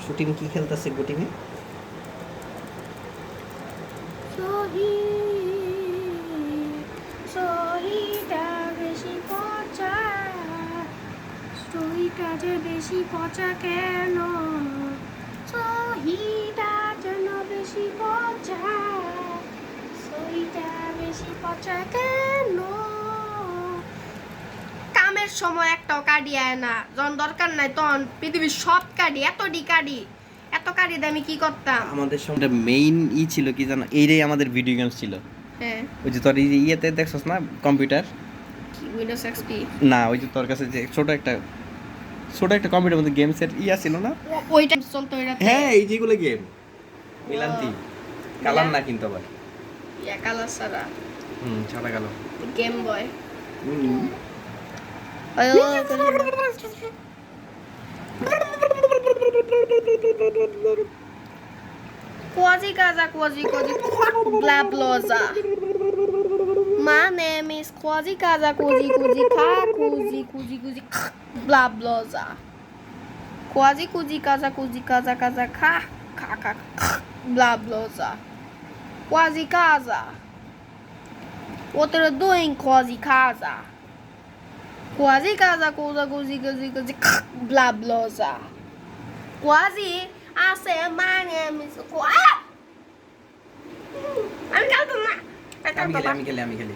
Shooting কি খেলতেছে গুটিমে? বেশি পচা কেন সহিটা যেন বেশি পচা সহিটা বেশি পচা কেন কামের সময় একটাও কাটি আয় না যখন দরকার নাই তখন পৃথিবীর সব কাটি এত কাটি দিয়ে আমি কি করতাম আমাদের সঙ্গে মেইন ছিল কি জানো, এইটাই আমাদের ভিডিও গেমস ছিল। হ্যাঁ ওই যে তোর এই যে ইয়েতে দেখছস না কম্পিউটার, কি উইন্ডোজ এক্সপি না ওই যে তোর কাছে যে ছোট একটা কম্পিউটার মধ্যে গেমসের ছিল না? ওইটা চলতো এটাতে হ্যাঁ এই যেগুলো গেম মিলান্তি কালার না কিন্তু আবার কালার সারা সাদা কালো game boy Quasi casa, quasi, bla bloza. My name is quasi casa, quasi, bla bloza. Quasi casa, bla bloza. Quasi casa. What are you doing, quasi casa? Quasi casa, quasi, bla bloza. Quasi. I said my name is আমি খেলতাম না আমি খেলি